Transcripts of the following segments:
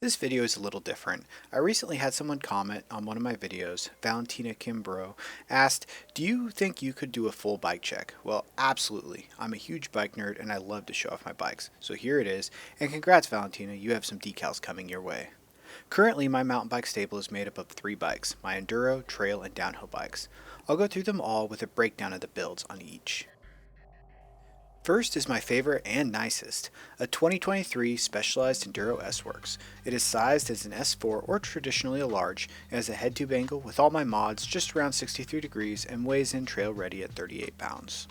This video is a little different. I recently had someone comment on one of my videos. Valentina Kimbrough asked, do you think you could do a full bike check? Well, absolutely. I'm a huge bike nerd and I love to show off my bikes. So here it is, and congrats Valentina, you have some decals coming your way. Currently, my mountain bike stable is made up of 3 bikes, my enduro, trail, and downhill bikes. I'll go through them all with a breakdown of the builds on each. First is my favorite and nicest, a 2023 Specialized Enduro S-Works. It is sized as an S4 or traditionally a large, it has a head tube angle with all my mods just around 63 degrees and weighs in trail ready at 38 pounds.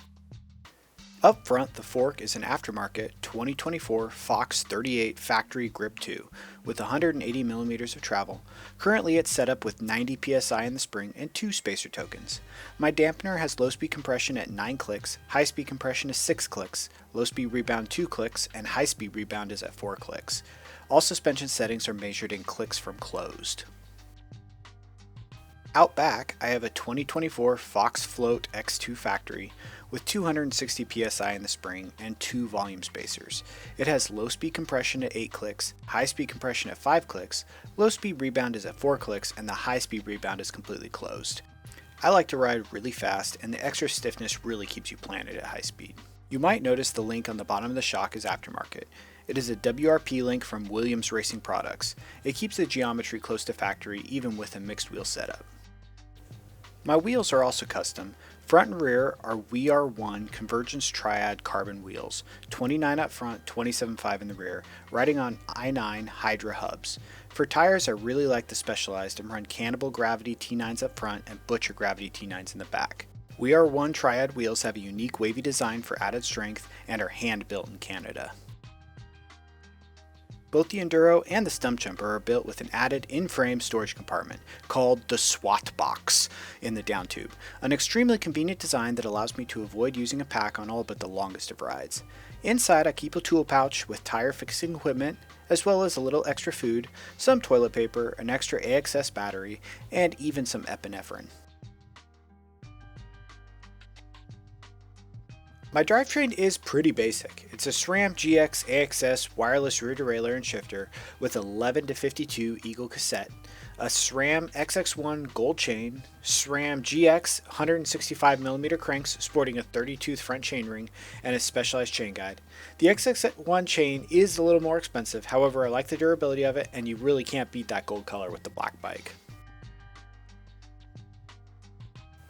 Up front, the fork is an aftermarket 2024 Fox 38 Factory Grip 2 with 180 millimeters of travel. Currently it's set up with 90 psi in the spring and 2 spacer tokens. My dampener has low speed compression at 9 clicks, high speed compression is 6 clicks, low speed rebound 2 clicks, and high speed rebound is at 4 clicks. All suspension settings are measured in clicks from closed. Out back, I have a 2024 Fox Float X2 Factory with 260 psi in the spring and 2 volume spacers. It has low speed compression at 8 clicks, high speed compression at 5 clicks, low speed rebound is at 4 clicks, and the high speed rebound is completely closed. I like to ride really fast, and the extra stiffness really keeps you planted at high speed. You might notice the link on the bottom of the shock is aftermarket. It is a WRP link from Williams Racing Products. It keeps the geometry close to factory even with a mixed wheel setup. My wheels are also custom. Front and rear are WeAre1 Convergence Triad carbon wheels, 29 up front, 27.5 in the rear, riding on i9 Hydra hubs. For tires, I really like the Specialized and run Cannibal Gravity T9s up front and Butcher Gravity T9s in the back. WeAre1 Triad wheels have a unique wavy design for added strength and are hand built in Canada. Both the Enduro and the Stumpjumper are built with an added in-frame storage compartment called the Swat Box in the down tube, an extremely convenient design that allows me to avoid using a pack on all but the longest of rides. Inside I keep a tool pouch with tire fixing equipment, as well as a little extra food, some toilet paper, an extra AXS battery, and even some epinephrine. My drivetrain is pretty basic. It's a SRAM GX AXS wireless rear derailleur and shifter with 11 to 52 Eagle cassette, a SRAM XX1 gold chain, SRAM GX 165mm cranks sporting a 30-tooth front chainring, and a Specialized chain guide. The XX1 chain is a little more expensive, however I like the durability of it and you really can't beat that gold color with the black bike.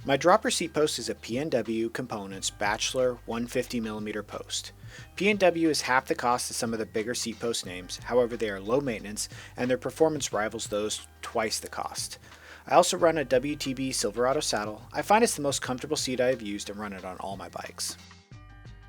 My dropper seat post is a P&W Components Bachelor 150mm post. P&W is half the cost of some of the bigger seat post names, however they are low maintenance and their performance rivals those twice the cost. I also run a WTB Silverado saddle. I find it's the most comfortable seat I have used and run it on all my bikes.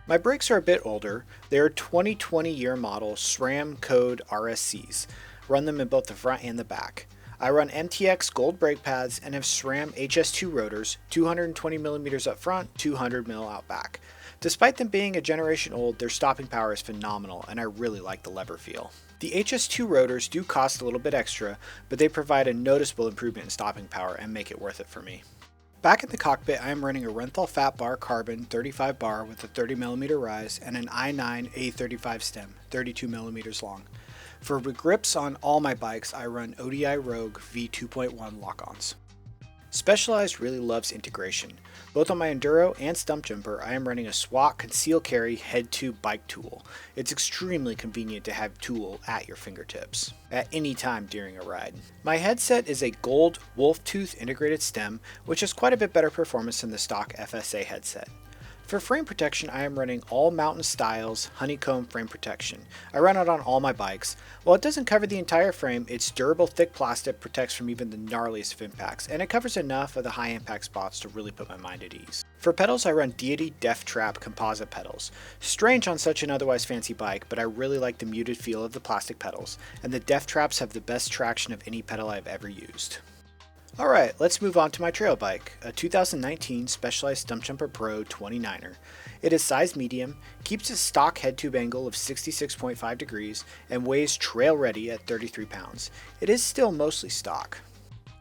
My brakes are a bit older. They are 2020 year model SRAM Code RSCs. Run them in both the front and the back. I run MTX gold brake pads and have SRAM HS2 rotors, 220mm up front, 200mm out back. Despite them being a generation old, their stopping power is phenomenal and I really like the lever feel. The HS2 rotors do cost a little bit extra, but they provide a noticeable improvement in stopping power and make it worth it for me. Back in the cockpit, I am running a Renthal Fat Bar Carbon 35 bar with a 30mm rise and an i9 A35 stem, 32mm long. For grips on all my bikes, I run ODI Rogue V2.1 lock-ons. Specialized really loves integration. Both on my Enduro and Stumpjumper, I am running a Swat Conceal Carry Head Tube Bike Tool. It's extremely convenient to have tool at your fingertips at any time during a ride. My headset is a gold wolf tooth integrated stem, which has quite a bit better performance than the stock FSA headset. For frame protection, I am running all Mountain Styles honeycomb frame protection. I run it on all my bikes. While it doesn't cover the entire frame, its durable thick plastic protects from even the gnarliest of impacts, and it covers enough of the high impact spots to really put my mind at ease. For pedals, I run Deity Death Trap composite pedals. Strange on such an otherwise fancy bike, but I really like the muted feel of the plastic pedals, and the Death Traps have the best traction of any pedal I've ever used. Alright, let's move on to my trail bike, a 2019 Specialized Stumpjumper Pro 29er. It is size medium, keeps its stock head tube angle of 66.5 degrees, and weighs trail ready at 33 pounds. It is still mostly stock.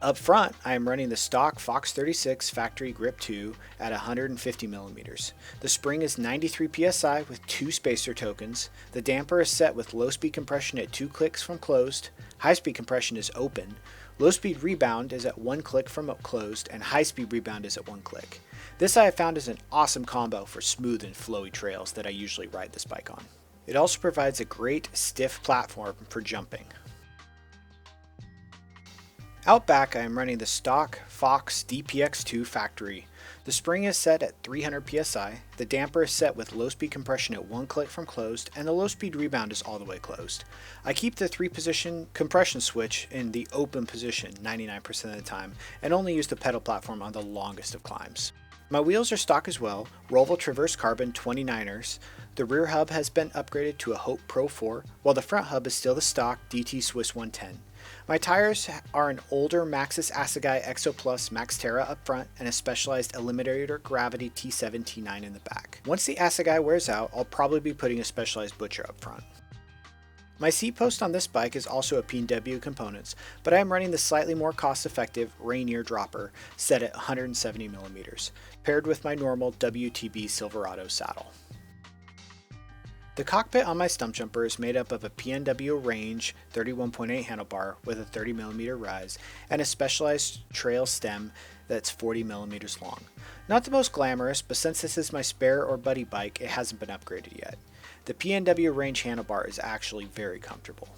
Up front, I am running the stock Fox 36 Factory Grip 2 at 150 millimeters. The spring is 93 psi with 2 spacer tokens. The damper is set with low speed compression at 2 clicks from closed. High speed compression is open. Low speed rebound is at 1 click from closed, and high speed rebound is at 1 click. This I have found is an awesome combo for smooth and flowy trails that I usually ride this bike on. It also provides a great stiff platform for jumping. Out back, I am running the stock Fox DPX2 Factory. The spring is set at 300 psi, the damper is set with low speed compression at 1 click from closed, and the low speed rebound is all the way closed. I keep the 3-position compression switch in the open position 99% of the time, and only use the pedal platform on the longest of climbs. My wheels are stock as well, Roval Traverse Carbon 29ers. The rear hub has been upgraded to a Hope Pro 4, while the front hub is still the stock DT Swiss 110. My tires are an older Maxxis Assegai Exo Plus Max Terra up front and a Specialized Eliminator Gravity T7 T9 in the back. Once the Assegai wears out, I'll probably be putting a Specialized Butcher up front. My seat post on this bike is also a P&W Components, but I am running the slightly more cost-effective Rainier dropper set at 170 millimeters, paired with my normal WTB Silverado saddle. The cockpit on my Stumpjumper is made up of a P&W Range 31.8 handlebar with a 30mm rise and a Specialized trail stem that's 40mm long. Not the most glamorous, but since this is my spare or buddy bike, it hasn't been upgraded yet. The P&W Range handlebar is actually very comfortable.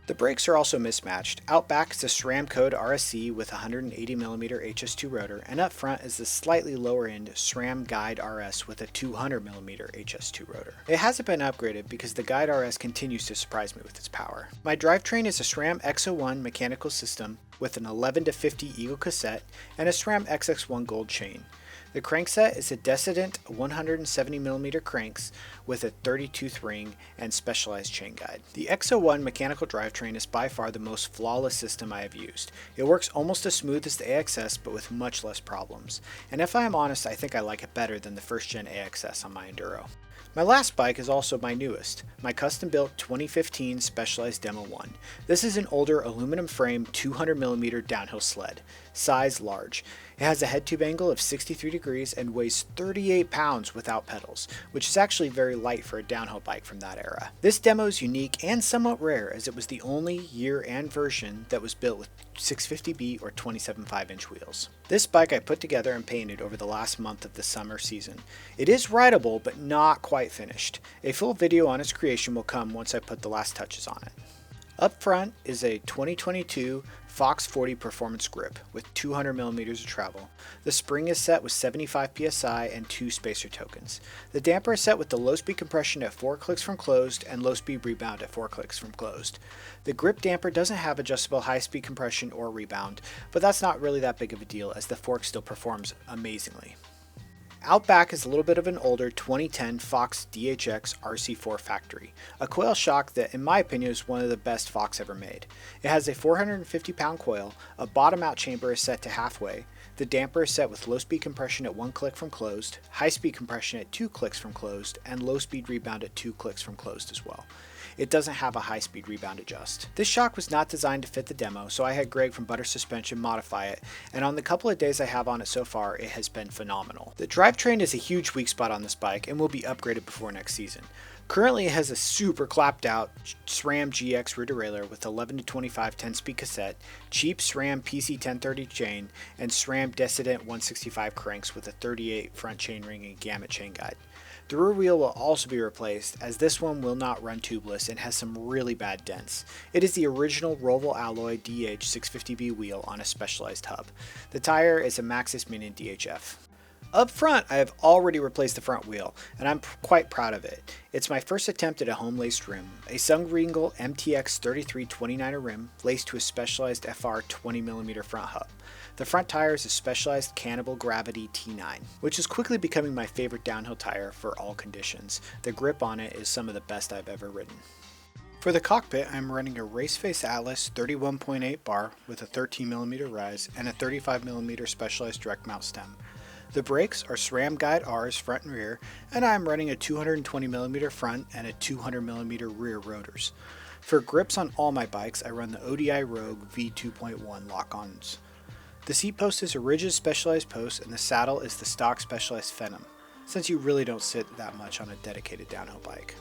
The brakes are also mismatched. Out back is a SRAM Code RSC with 180mm HS2 rotor, and up front is the slightly lower end SRAM Guide RS with a 200mm HS2 rotor. It hasn't been upgraded because the Guide RS continues to surprise me with its power. My drivetrain is a SRAM X01 mechanical system with an 11 to 50 Eagle cassette and a SRAM XX1 gold chain. The crankset is a Decedent 170mm cranks with a 30-tooth ring and specialized chain guide. The X01 mechanical drivetrain is by far the most flawless system I have used. It works almost as smooth as the AXS but with much less problems. And if I am honest, I think I like it better than the first gen AXS on my Enduro. My last bike is also my newest, my custom-built 2015 Specialized Demo 1. This is an older aluminum frame 200mm downhill sled, size large. It has a head tube angle of 63 degrees and weighs 38 pounds without pedals, which is actually very light for a downhill bike from that era. This demo is unique and somewhat rare as it was the only year and version that was built with 650B or 27.5-inch wheels. This bike I put together and painted over the last month of the summer season. It is rideable but not quite finished. A full video on its creation will come once I put the last touches on it. Up front is a 2022 Fox 40 Performance grip with 200mm of travel. The spring is set with 75 psi and 2 spacer tokens. The damper is set with the low speed compression at 4 clicks from closed and low speed rebound at 4 clicks from closed. The grip damper doesn't have adjustable high speed compression or rebound, but that's not really that big of a deal as the fork still performs amazingly. Out back is a little bit of an older 2010 Fox DHX RC4 Factory, a coil shock that in my opinion is one of the best Fox ever made. It has a 450-pound coil, a bottom out chamber is set to halfway, the damper is set with low speed compression at 1 click from closed, high speed compression at 2 clicks from closed, and low speed rebound at 2 clicks from closed as well. It doesn't have a high speed rebound adjust. This shock was not designed to fit the demo, so I had Greg from Butter Suspension modify it, and on the couple of days I have on it so far, it has been phenomenal. The drivetrain is a huge weak spot on this bike and will be upgraded before next season. Currently it has a super clapped out SRAM GX rear derailleur with 11 to 25 10-speed cassette, cheap SRAM PC 1030 chain, and SRAM Decedent 165 cranks with a 38 front chainring and gamut chain guide. The rear wheel will also be replaced as this one will not run tubeless and has some really bad dents. It is the original Roval Alloy DH 650B wheel on a specialized hub. The tire is a Maxxis Minion DHF. Up front, I have already replaced the front wheel, and I'm quite proud of it. It's my first attempt at a home-laced rim, a Sungringle MTX 3329er rim laced to a Specialized FR 20mm front hub. The front tire is a Specialized Cannibal Gravity T9, which is quickly becoming my favorite downhill tire for all conditions. The grip on it is some of the best I've ever ridden. For the cockpit, I'm running a Raceface Atlas 31.8 bar with a 13mm rise and a 35mm Specialized direct mount stem. The brakes are SRAM Guide R's front and rear, and I'm running a 220mm front and a 200mm rear rotors. For grips on all my bikes, I run the ODI Rogue V2.1 lock-ons. The seat post is a rigid Specialized post and the saddle is the stock Specialized Phenom, since you really don't sit that much on a dedicated downhill bike.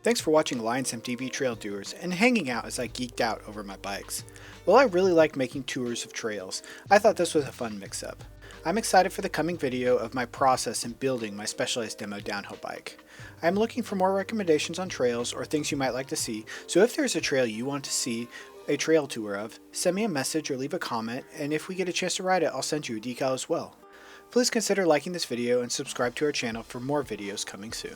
Thanks for watching LyonsMTB Trail Tours and hanging out as I geeked out over my bikes. While I really like making tours of trails, I thought this was a fun mix-up. I'm excited for the coming video of my process in building my Specialized demo downhill bike. I am looking for more recommendations on trails or things you might like to see, so if there's a trail you want to see a trail tour of, send me a message or leave a comment, and if we get a chance to ride it, I'll send you a decal as well. Please consider liking this video and subscribe to our channel for more videos coming soon.